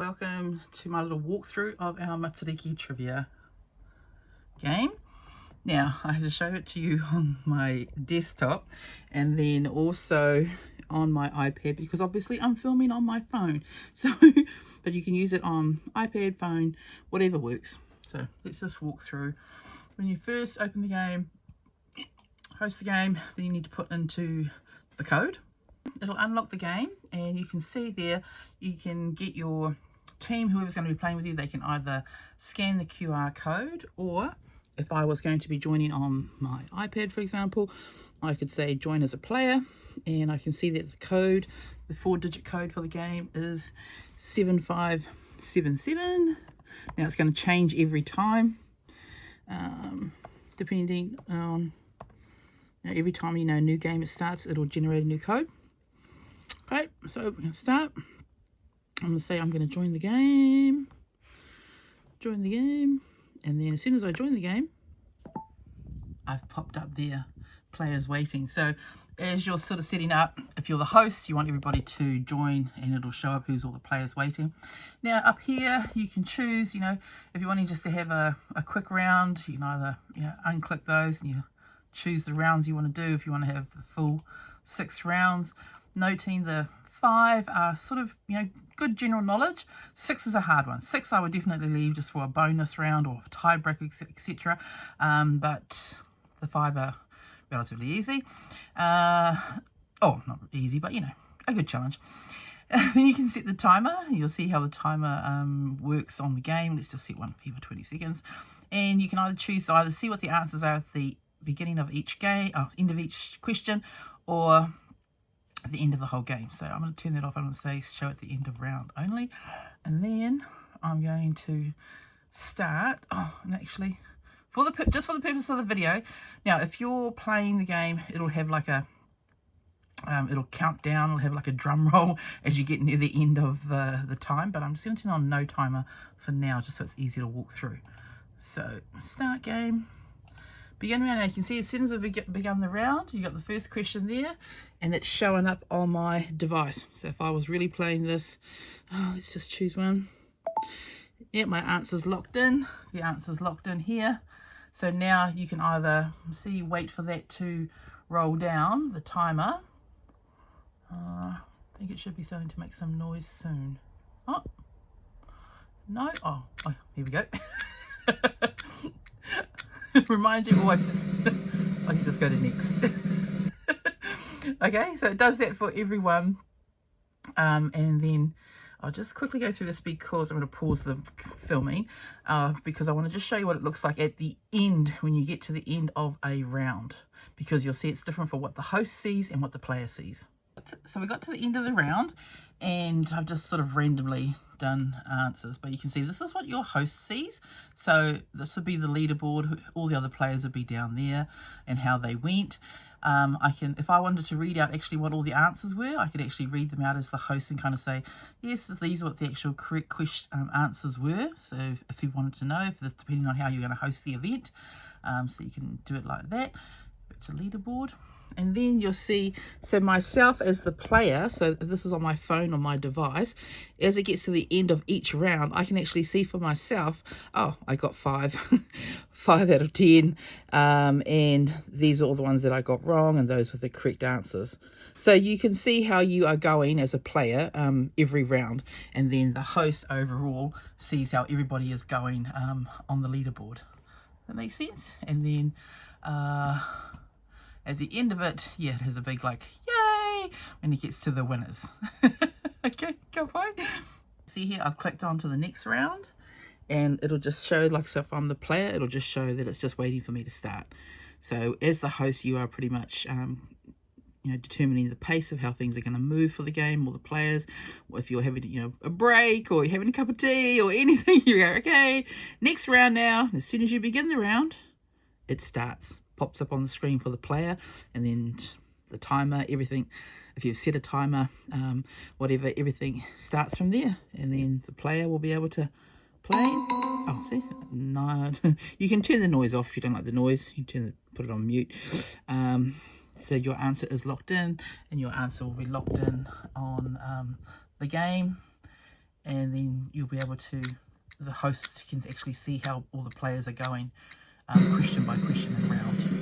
Welcome to my little walkthrough of our Matariki trivia game. Now, I have to show it to you on my desktop and then also on my iPad because obviously I'm filming on my phone. So, but you can use it on iPad, phone, whatever works. So let's just walk through. When you first open the game, host the game, then you need to put into the code. It'll unlock the game and you can see there, you can get your team, whoever's going to be playing with you, they can either scan the QR code, or if I was going to be joining on my iPad, for example, I could say join as a player, and I can see that the code, the 4-digit code for the game is 7577. Now it's going to change every time, depending on, every time new game it starts, it'll generate a new code. Okay, so we're going to start. I'm going to say I'm going to join the game, and then as soon as I join the game, I've popped up there, players waiting. So as you're sort of setting up, if you're the host, you want everybody to join and it'll show up who's all the players waiting. Now up here, you can choose, if you're wanting just to have a quick round, you can either, unclick those and you choose the rounds you want to do if you want to have the full 6 rounds. Noting the 5 are sort of, good general knowledge. 6 is a hard one. 6 I would definitely leave just for a bonus round or tiebreaker, etc. But the 5 are relatively easy. Oh, not easy, but a good challenge. Then you can set the timer. You'll see how the timer works on the game. Let's just set one for 20 seconds. And you can either choose to either see what the answers are at the beginning of each game, end of each question, or at the end of the whole game. So I'm going to turn that off. I'm going to say show at the end of round only, and then I'm going to start. And actually, just for the purpose of the video, now if you're playing the game, it'll have like a it'll count down. It'll have like a drum roll as you get near the end of the time. But I'm just going to turn on no timer for now, just so it's easy to walk through. So start game. Begin round. Now you can see as soon as we've begun the round, you got the first question there, and it's showing up on my device. So if I was really playing this, let's just choose one. Yeah, my answer's locked in. The answer's locked in here. So now you can either wait for that to roll down the timer. I think it should be starting to make some noise soon. Oh, no. Oh, here we go. Remind you always, I can just go to next. Okay, so it does that for everyone. And then I'll just quickly go through this because I'm going to pause the filming because I want to just show you what it looks like at the end when you get to the end of a round, because you'll see it's different for what the host sees and what the player sees. So we got to the end of the round and I've just sort of randomly done answers, but you can see this is what your host sees. So this would be the leaderboard. All the other players would be down there and how they went. I can, if I wanted to read out actually what all the answers were, I could actually read them out as the host and kind of say, yes, these are what the actual correct question answers were. So if you wanted to know, depending on how you're going to host the event, so you can do it like that. It's a leaderboard. And then you'll see, so myself as the player, so this is on my phone on my device, as it gets to the end of each round, I can actually see for myself, oh, I got 5 5 out of 10, and these are all the ones that I got wrong, and those were the correct answers. So you can see how you are going as a player every round, and then the host overall sees how everybody is going on the leaderboard. That makes sense? And then at the end of it, yeah, it has a big yay when it gets to the winners. Okay, go fine. See here, I've clicked on to the next round and it'll just show, so if I'm the player, it'll just show that it's just waiting for me to start. So as the host, you are pretty much determining the pace of how things are going to move for the game, or the players. If you're having a break or you're having a cup of tea or anything, you go, okay, next round now. And as soon as you begin the round, it starts. Pops up on the screen for the player, and then the timer, everything. If you've set a timer, whatever, everything starts from there, and then the player will be able to play. Oh, see, no, you can turn the noise off if you don't like the noise. You can put it on mute. So your answer is locked in, and your answer will be locked in on the game. and then you'll be able to, the host can actually see how all the players are going, question by question and round.